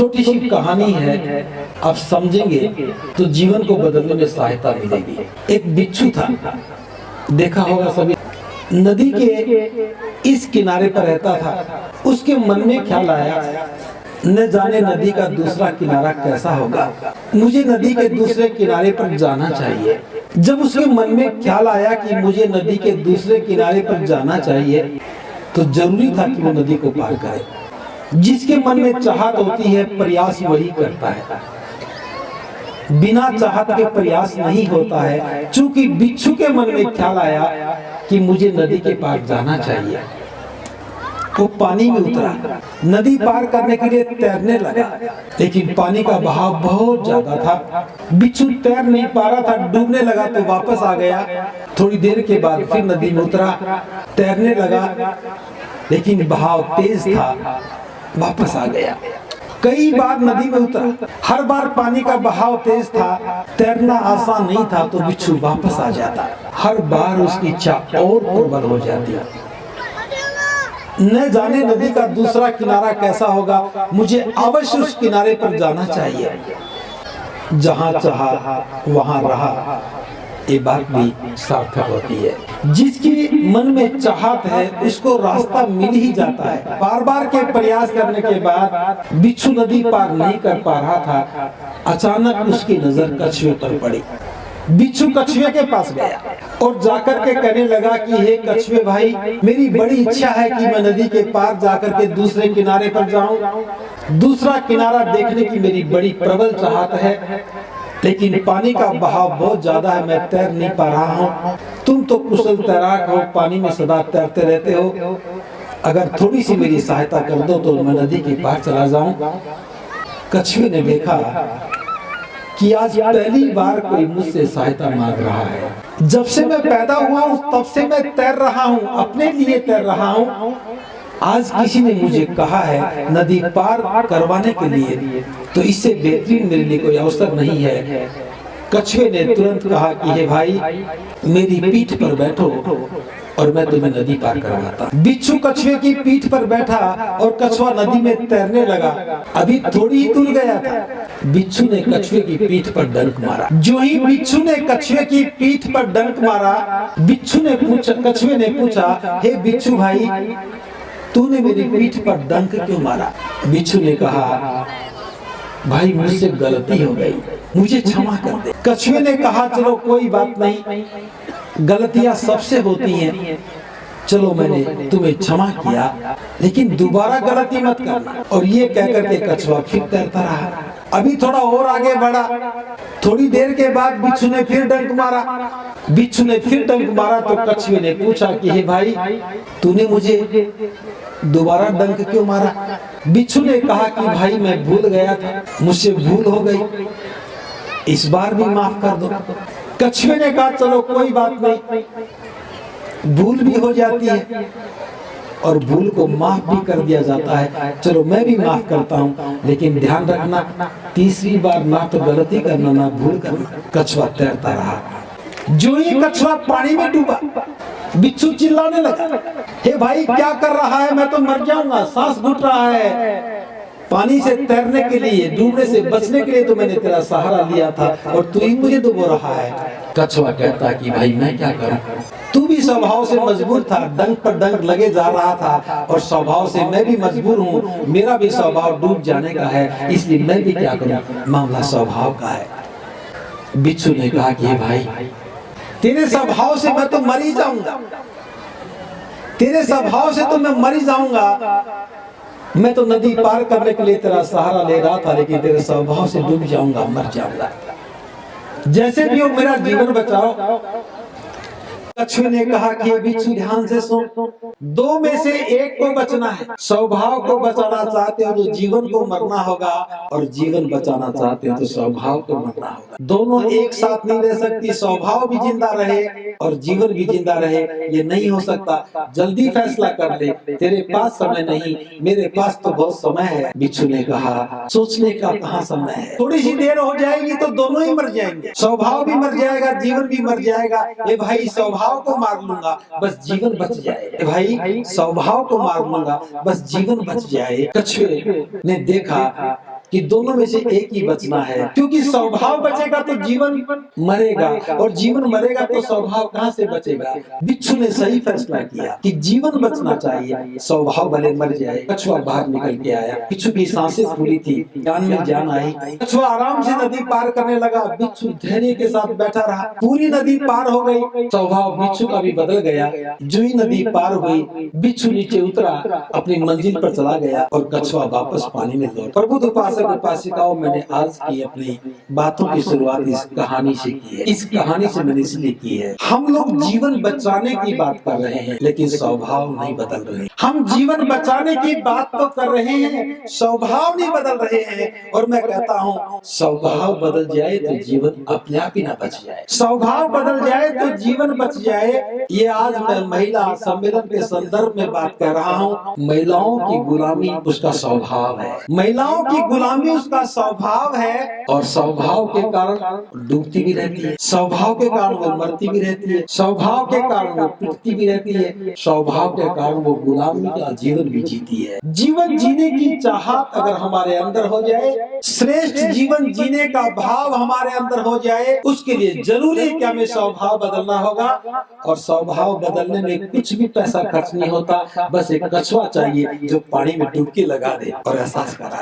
छोटी सी कहानी है, आप समझेंगे तो जीवन को बदलने में सहायता मिलेगी। एक बिच्छू था, देखा होगा सभी, नदी के इस किनारे पर रहता था। उसके मन में ख्याल आया, न जाने नदी का दूसरा किनारा कैसा होगा, मुझे नदी के दूसरे किनारे पर जाना चाहिए। जब उसके मन में ख्याल आया कि मुझे नदी के दूसरे किनारे पर जाना चाहिए, तो जरूरी था कि वो नदी को पार करे। जिसके मन में चाहत होती है, प्रयास वही करता है। बिना चाहत के प्रयास नहीं होता है। चूंकि बिच्छू के मन में ख्याल आया कि मुझे नदी के पार जाना चाहिए, वो पानी में उतरा, नदी पार करने के लिए तैरने लगा, लेकिन पानी का बहाव बहुत ज्यादा था। बिच्छू तैर नहीं पा रहा था, डूबने लगा तो वापस आ गया। थोड़ी देर के बाद फिर नदी में उतरा, तैरने लगा, लेकिन बहाव तेज था, वापस आ गया। कई बार नदी में उतरा, हर बार पानी का बहाव तेज था, तैरना आसान नहीं था, तो बिच्छू वापस आ जाता। हर बार उसकी इच्छा और प्रबल हो जाती। न जाने नदी का दूसरा किनारा कैसा होगा, मुझे अवश्य उस किनारे पर जाना चाहिए। जहां चाहा वहां रहा, ये बात भी सार्थक होती है। जिसकी मन में चाहत है, उसको रास्ता मिल ही जाता है। बार बार के प्रयास करने के बाद बिच्छू नदी पार नहीं कर पा रहा था। अचानक उसकी नजर कछुए पर पड़ी। बिच्छू कछुए के पास गया और जाकर के कहने लगा कि हे कछुए भाई, मेरी बड़ी इच्छा है कि मैं नदी के पार जाकर के दूसरे किनारे पर जाऊं। दूसरा किनारा देखने की मेरी बड़ी प्रबल चाहत है, लेकिन पानी का बहाव बहुत ज्यादा है, मैं तैर नहीं पा रहा हूँ। तुम तो कुशल तैराक हो, पानी में सदा तैरते रहते हो, अगर थोड़ी सी मेरी सहायता कर दो तो मैं नदी के पार चला जाऊं। कछुए ने देखा कि आज पहली बार कोई मुझसे सहायता मांग रहा है। जब से मैं पैदा हुआ हूँ तब से मैं तैर रहा हूँ, अपने लिए तैर रहा हूँ। आज किसी ने मुझे कहा है नदी पार करवाने के लिए, तो इससे बेहतरीन मेरे लिए कोई अवसर नहीं है। कछुए ने तुरंत कहा कि हे भाई, मेरी पीठ पर बैठो और मैं तुम्हें नदी पार करवाता। बिच्छू कछुए की पीठ पर बैठा और कछुआ नदी में तैरने लगा। अभी थोड़ी ही दूर गया था, बिच्छू ने कछुए की पीठ पर डंक मारा। जो ही बिच्छू ने कछुए की पीठ पर डंक मारा, कछुए ने पूछा, हे बिच्छू भाई, तूने मेरी पीठ पर डंक क्यों मारा? बिच्छू ने कहा, भाई मुझसे गलती हो गई, मुझे क्षमा कर दे। कछुए ने कहा, चलो कोई बात नहीं, गलतियां सबसे होती हैं, चलो मैंने तुम्हें क्षमा किया, लेकिन दोबारा गलती मत करना। और ये कहकर के कछुआ फिर तैरता रहा। अभी थोड़ा और आगे बढ़ा, थोड़ी देर के बाद बिच्छू ने फिर डंक मारा। बिच्छू ने फिर डंक मारा तो कछुए ने पूछा कि हे भाई, तूने मुझे दोबारा डंक क्यों मारा? बिच्छू ने कहा कि भाई मैं भूल गया था, मुझसे भूल हो गई, इस बार भी माफ कर दो। कछुए ने कहा, चलो कोई बात नहीं, भूल भी हो जाती है और भूल को माफ भी कर दिया जाता है, चलो मैं भी माफ करता हूँ, लेकिन ध्यान रखना तीसरी बार ना तो गलती करना ना भूल करना। कछुआ तैरता रहा। जो ही कछुआ पानी में डूबा, बिच्छू चिल्लाने लगा, हे भाई क्या कर रहा है, मैं तो मर जाऊंगा, सांस घुट रहा है। पानी से तैरने के लिए, डूबने से बचने के लिए तो मैंने तेरा सहारा लिया था और तू ही मुझे डुबो रहा है। कछुआ कहता कि भाई मैं क्या करूं, तू भी स्वभाव से मजबूर था, डंक पर डंक लगे जा रहा था, और स्वभाव से मैं भी मजबूर हूँ, मेरा भी स्वभाव डूब जाने का है, इसलिए मैं भी क्या करूं, मामला स्वभाव का है। बिच्छू ने कहा कि भाई, तेरे स्वभाव से मैं तो मर ही जाऊंगा, तेरे स्वभाव से तो मैं मर ही जाऊंगा। मैं तो नदी पार करने के लिए तेरा सहारा ले रहा था, लेकिन तेरे स्वभाव से डूब जाऊंगा, मर जाऊंगा, जैसे भी हो मेरा जीवन बचाओ। कछुए ने कहा कि बिच्छू ध्यान से सुन, दो में से एक को बचना है। स्वभाव को बचाना चाहते हो तो जीवन को मरना होगा, और जीवन बचाना चाहते हो तो स्वभाव को मरना होगा। दोनों एक साथ नहीं रह सकती, स्वभाव भी जिंदा रहे और जीवन भी जिंदा रहे, ये नहीं हो सकता। जल्दी फैसला कर ले, तेरे पास समय नहीं, मेरे पास तो बहुत समय है। बिच्छू ने कहा, सोचने का कहाँ समय है, थोड़ी सी देर हो जाएगी तो दोनों ही मर जाएंगे, स्वभाव भी मर जाएगा, जीवन भी मर जाएगा। ये भाई स्वभाव को मार लूंगा, बस जीवन बच जाए। भाई स्वभाव को मार लूंगा, बस जीवन बच जाए। कछुए ने देखा कि दोनों में से एक ही बचना है, क्योंकि स्वभाव बचेगा तो जीवन मरेगा, और जीवन मरेगा तो स्वभाव कहाँ से बचेगा। बिच्छू ने सही फैसला किया कि जीवन बचना चाहिए, स्वभाव भले मर जाए। कछुआ बाहर निकल के आया, बिच्छू की सांसें फूली थी, जान में जान आई। कछुआ आराम से नदी पार करने लगा, बिच्छू धैर्य के साथ बैठा रहा। पूरी नदी पार हो गई, स्वभाव बिच्छू का भी बदल गया। जो ही नदी पार हुई, बिच्छू नीचे उतरा, अपनी मंजिल पर चला गया और कछुआ वापस पानी में लौट। प्रबुद्ध उपासक उपासिकाओं, मैंने आज की अपनी बातों की शुरुआत इस कहानी से की है। इस कहानी से मैंने इसलिए की है, हम लोग जीवन बचाने की बात कर रहे हैं लेकिन स्वभाव नहीं बदल रहे। हम जीवन बचाने की बात तो कर रहे हैं, स्वभाव नहीं बदल रहे हैं। और मैं कहता हूँ, स्वभाव बदल जाए तो जीवन अपने आप ही ना बच जाए। स्वभाव बदल जाए तो जीवन बच जाए। ये आज मैं महिला सम्मेलन के संदर्भ में बात कर रहा हूँ। महिलाओं की गुलामी उसका स्वभाव है, महिलाओं की गुलामी उसका स्वभाव है, और स्वभाव के कारण डूबती भी रहती है, स्वभाव के कारण वो मरती भी रहती है, स्वभाव के कारण वो पिटती भी रहती है, स्वभाव के कारण वो गुलामी का जीवन भी जीती है। जीवन जीने की चाहत अगर हमारे अंदर हो जाए, श्रेष्ठ जीवन जीने का भाव हमारे अंदर हो जाए, उसके लिए जरूरी है कि हमें स्वभाव बदलना होगा। और स्वभाव बदलने में कुछ भी पैसा खर्च नहीं होता, बस एक कछुआ चाहिए जो पानी में डुबकी लगा दे और एहसास करा।